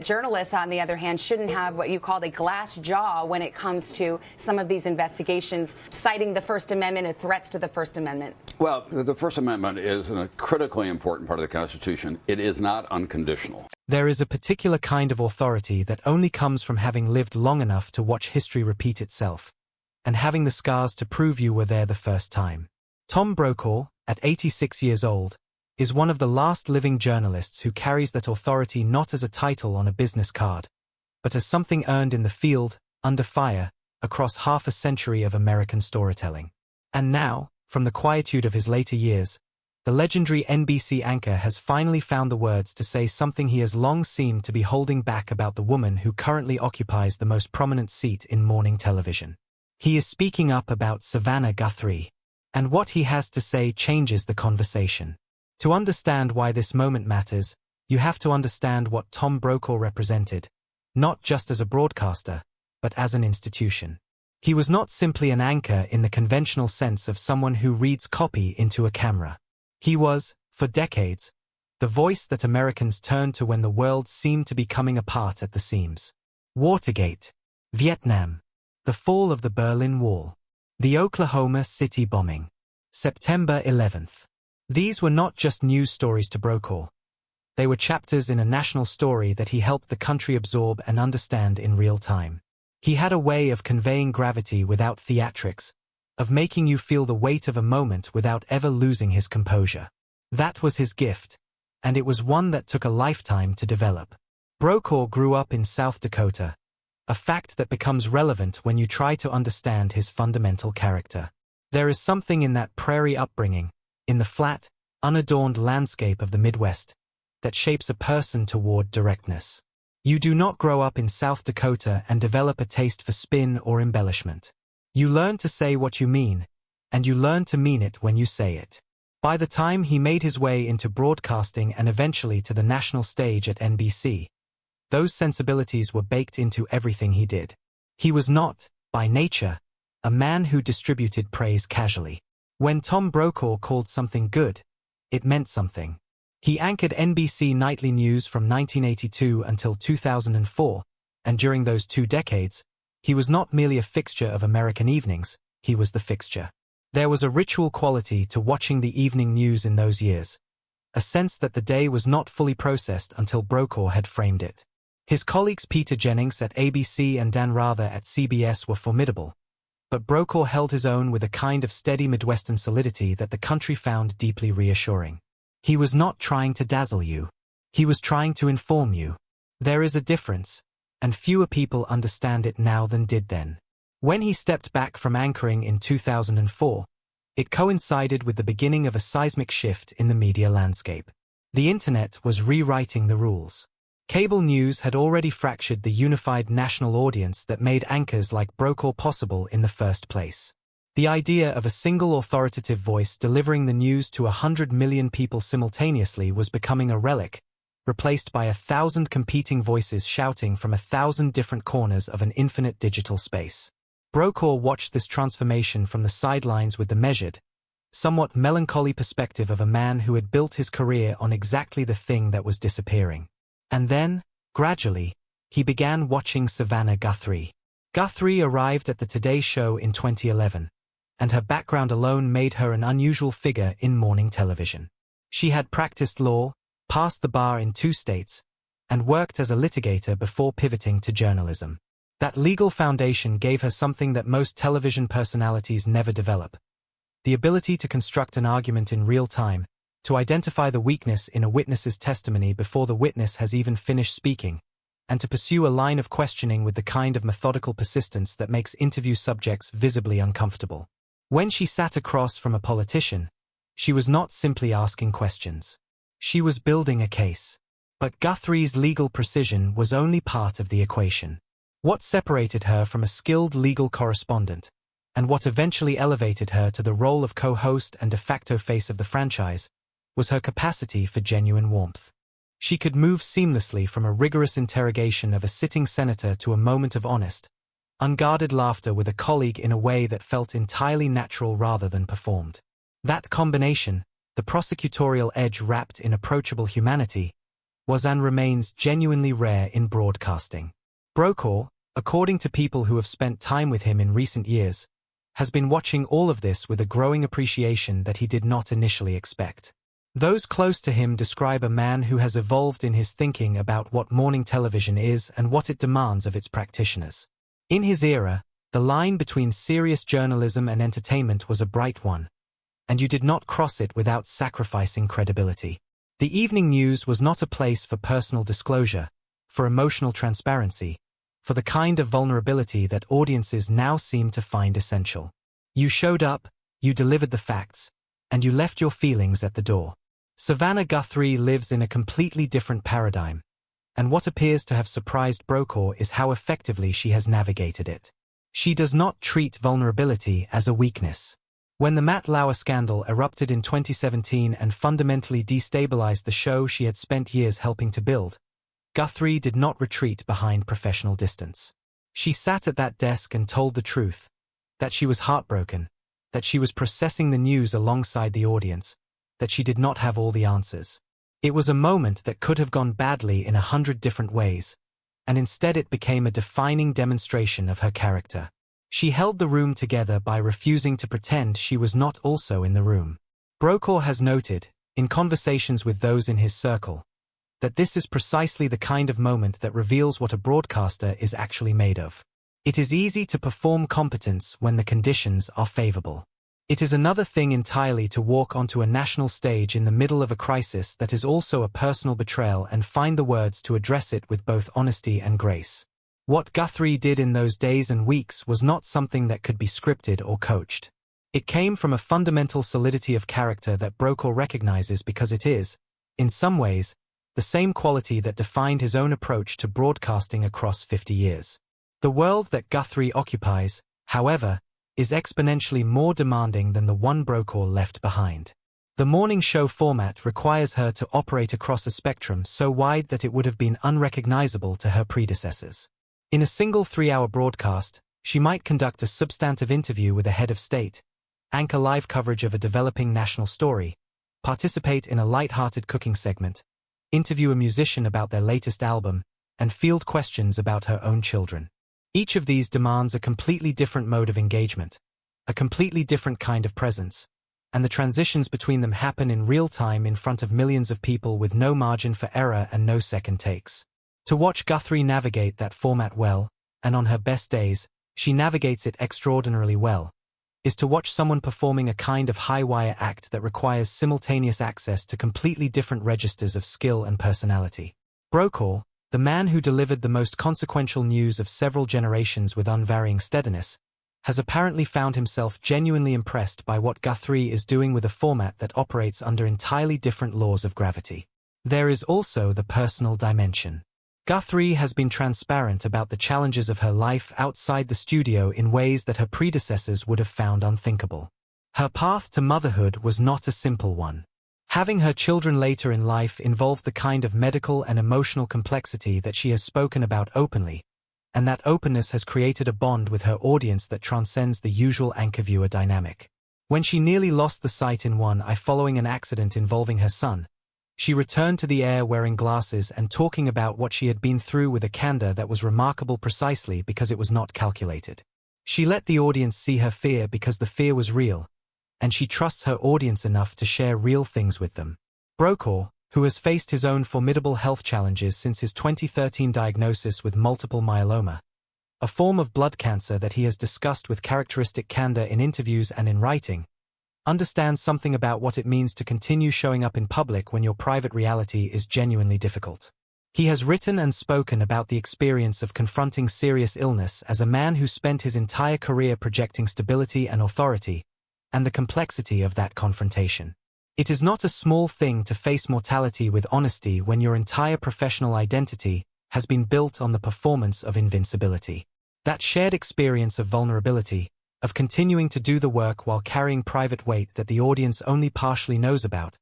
Journalists, on the other hand, shouldn't have what you called a glass jaw when it comes to some of these investigations, citing the First Amendment and threats to the First Amendment. Well, the First Amendment is a critically important part of the Constitution. It is not unconditional. There is a particular kind of authority that only comes from having lived long enough to watch history repeat itself, and having the scars to prove you were there the first time. Tom Brokaw, at 86 years old, is one of the last living journalists who carries that authority not as a title on a business card, but as something earned in the field, under fire, across half a century of American storytelling. And now, from the quietude of his later years, the legendary NBC anchor has finally found the words to say something he has long seemed to be holding back about the woman who currently occupies the most prominent seat in morning television. He is speaking up about Savannah Guthrie, and what he has to say changes the conversation. To understand why this moment matters, you have to understand what Tom Brokaw represented, not just as a broadcaster, but as an institution. He was not simply an anchor in the conventional sense of someone who reads copy into a camera. He was, for decades, the voice that Americans turned to when the world seemed to be coming apart at the seams. Watergate, Vietnam, the fall of the Berlin Wall, the Oklahoma City bombing, September 11th. These were not just news stories to Brokaw. They were chapters in a national story that he helped the country absorb and understand in real time. He had a way of conveying gravity without theatrics, of making you feel the weight of a moment without ever losing his composure. That was his gift, and it was one that took a lifetime to develop. Brokaw grew up in South Dakota, a fact that becomes relevant when you try to understand his fundamental character. There is something in that prairie upbringing, in the flat, unadorned landscape of the Midwest, that shapes a person toward directness. You do not grow up in South Dakota and develop a taste for spin or embellishment. You learn to say what you mean, and you learn to mean it when you say it. By the time he made his way into broadcasting and eventually to the national stage at NBC, those sensibilities were baked into everything he did. He was not, by nature, a man who distributed praise casually. When Tom Brokaw called something good, it meant something. He anchored NBC Nightly News from 1982 until 2004, and during those 2 decades, he was not merely a fixture of American evenings, he was the fixture. There was a ritual quality to watching the evening news in those years, a sense that the day was not fully processed until Brokaw had framed it. His colleagues Peter Jennings at ABC and Dan Rather at CBS were formidable, but Brokaw held his own with a kind of steady Midwestern solidity that the country found deeply reassuring. He was not trying to dazzle you. He was trying to inform you. There is a difference, and fewer people understand it now than did then. When he stepped back from anchoring in 2004, it coincided with the beginning of a seismic shift in the media landscape. The internet was rewriting the rules. Cable news had already fractured the unified national audience that made anchors like Brokaw possible in the first place. The idea of a single authoritative voice delivering the news to 100 million people simultaneously was becoming a relic, replaced by 1,000 competing voices shouting from 1,000 different corners of an infinite digital space. Brokaw watched this transformation from the sidelines with the measured, somewhat melancholy perspective of a man who had built his career on exactly the thing that was disappearing. And then, gradually, he began watching Savannah Guthrie. Guthrie arrived at the Today Show in 2011, and her background alone made her an unusual figure in morning television. She had practiced law, passed the bar in 2 states, and worked as a litigator before pivoting to journalism. That legal foundation gave her something that most television personalities never develop: the ability to construct an argument in real time, to identify the weakness in a witness's testimony before the witness has even finished speaking, and to pursue a line of questioning with the kind of methodical persistence that makes interview subjects visibly uncomfortable. When she sat across from a politician, she was not simply asking questions. She was building a case. But Guthrie's legal precision was only part of the equation. What separated her from a skilled legal correspondent, and what eventually elevated her to the role of co-host and de facto face of the franchise, was her capacity for genuine warmth. She could move seamlessly from a rigorous interrogation of a sitting senator to a moment of honest, unguarded laughter with a colleague in a way that felt entirely natural rather than performed. That combination, the prosecutorial edge wrapped in approachable humanity, was and remains genuinely rare in broadcasting. Brokaw, according to people who have spent time with him in recent years, has been watching all of this with a growing appreciation that he did not initially expect. Those close to him describe a man who has evolved in his thinking about what morning television is and what it demands of its practitioners. In his era, the line between serious journalism and entertainment was a bright one, and you did not cross it without sacrificing credibility. The evening news was not a place for personal disclosure, for emotional transparency, for the kind of vulnerability that audiences now seem to find essential. You showed up, you delivered the facts, and you left your feelings at the door. Savannah Guthrie lives in a completely different paradigm, and what appears to have surprised Brokaw is how effectively she has navigated it. She does not treat vulnerability as a weakness. When the Matt Lauer scandal erupted in 2017 and fundamentally destabilized the show she had spent years helping to build, Guthrie did not retreat behind professional distance. She sat at that desk and told the truth, that she was heartbroken, that she was processing the news alongside the audience, that she did not have all the answers. It was a moment that could have gone badly in 100 different ways, and instead it became a defining demonstration of her character. She held the room together by refusing to pretend she was not also in the room. Brokaw has noted, in conversations with those in his circle, that this is precisely the kind of moment that reveals what a broadcaster is actually made of. It is easy to perform competence when the conditions are favorable. It is another thing entirely to walk onto a national stage in the middle of a crisis that is also a personal betrayal and find the words to address it with both honesty and grace. What Guthrie did in those days and weeks was not something that could be scripted or coached. It came from a fundamental solidity of character that Brokaw recognizes because it is, in some ways, the same quality that defined his own approach to broadcasting across 50 years. The world that Guthrie occupies, however, is exponentially more demanding than the one Brokaw left behind. The morning show format requires her to operate across a spectrum so wide that it would have been unrecognizable to her predecessors. In a single 3-hour broadcast, she might conduct a substantive interview with a head of state, anchor live coverage of a developing national story, participate in a light-hearted cooking segment, interview a musician about their latest album, and field questions about her own children. Each of these demands a completely different mode of engagement, a completely different kind of presence, and the transitions between them happen in real time in front of millions of people with no margin for error and no second takes. To watch Guthrie navigate that format well, and on her best days, she navigates it extraordinarily well, is to watch someone performing a kind of high-wire act that requires simultaneous access to completely different registers of skill and personality. Brokaw, the man who delivered the most consequential news of several generations with unvarying steadiness, has apparently found himself genuinely impressed by what Guthrie is doing with a format that operates under entirely different laws of gravity. There is also the personal dimension. Guthrie has been transparent about the challenges of her life outside the studio in ways that her predecessors would have found unthinkable. Her path to motherhood was not a simple one. Having her children later in life involved the kind of medical and emotional complexity that she has spoken about openly, and that openness has created a bond with her audience that transcends the usual anchor-viewer dynamic. When she nearly lost the sight in one eye following an accident involving her son, she returned to the air wearing glasses and talking about what she had been through with a candor that was remarkable precisely because it was not calculated. She let the audience see her fear because the fear was real, and she trusts her audience enough to share real things with them. Brokaw, who has faced his own formidable health challenges since his 2013 diagnosis with multiple myeloma, a form of blood cancer that he has discussed with characteristic candor in interviews and in writing, understands something about what it means to continue showing up in public when your private reality is genuinely difficult. He has written and spoken about the experience of confronting serious illness as a man who spent his entire career projecting stability and authority, and the complexity of that confrontation. It is not a small thing to face mortality with honesty when your entire professional identity has been built on the performance of invincibility. That shared experience of vulnerability, of continuing to do the work while carrying private weight that the audience only partially knows about,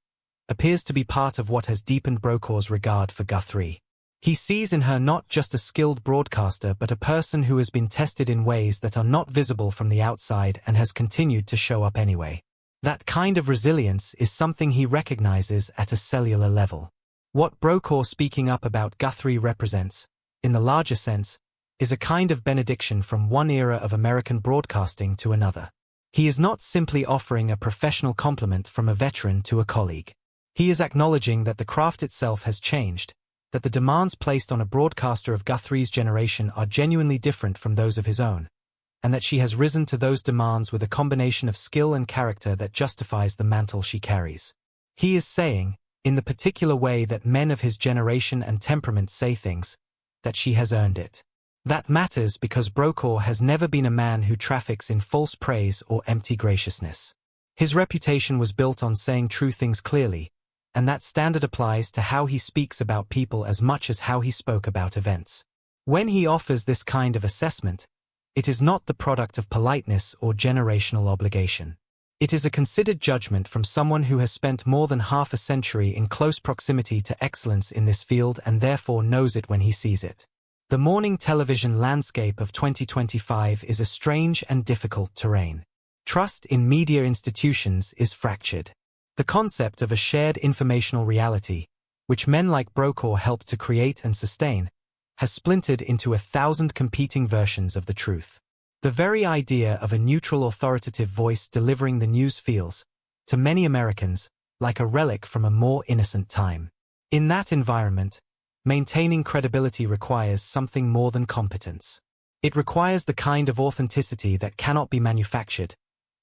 appears to be part of what has deepened Brokaw's regard for Guthrie. He sees in her not just a skilled broadcaster but a person who has been tested in ways that are not visible from the outside and has continued to show up anyway. That kind of resilience is something he recognizes at a cellular level. What Brokaw speaking up about Guthrie represents, in the larger sense, is a kind of benediction from one era of American broadcasting to another. He is not simply offering a professional compliment from a veteran to a colleague. He is acknowledging that the craft itself has changed, that the demands placed on a broadcaster of Guthrie's generation are genuinely different from those of his own, and that she has risen to those demands with a combination of skill and character that justifies the mantle she carries. He is saying, in the particular way that men of his generation and temperament say things, that she has earned it. That matters because Brokaw has never been a man who traffics in false praise or empty graciousness. His reputation was built on saying true things clearly, and that standard applies to how he speaks about people as much as how he spoke about events. When he offers this kind of assessment, it is not the product of politeness or generational obligation. It is a considered judgment from someone who has spent more than half a century in close proximity to excellence in this field and therefore knows it when he sees it. The morning television landscape of 2025 is a strange and difficult terrain. Trust in media institutions is fractured. The concept of a shared informational reality, which men like Brokaw helped to create and sustain, has splintered into 1,000 competing versions of the truth. The very idea of a neutral authoritative voice delivering the news feels, to many Americans, like a relic from a more innocent time. In that environment, maintaining credibility requires something more than competence. It requires the kind of authenticity that cannot be manufactured,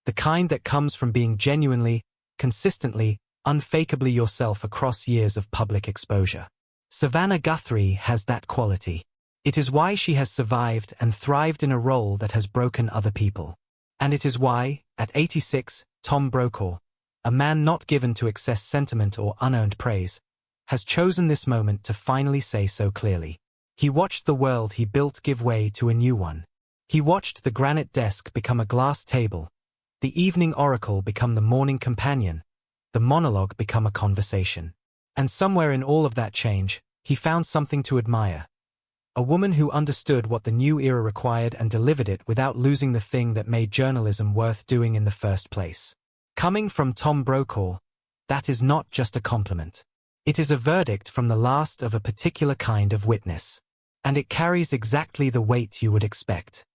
the kind that comes from being genuinely, consistently, unfakeably yourself across years of public exposure. Savannah Guthrie has that quality. It is why she has survived and thrived in a role that has broken other people. And it is why, at 86, Tom Brokaw, a man not given to excess sentiment or unearned praise, has chosen this moment to finally say so clearly. He watched the world he built give way to a new one. He watched the granite desk become a glass table, the evening oracle become the morning companion, the monologue become a conversation. And somewhere in all of that change, he found something to admire. A woman who understood what the new era required and delivered it without losing the thing that made journalism worth doing in the first place. Coming from Tom Brokaw, that is not just a compliment. It is a verdict from the last of a particular kind of witness. And it carries exactly the weight you would expect.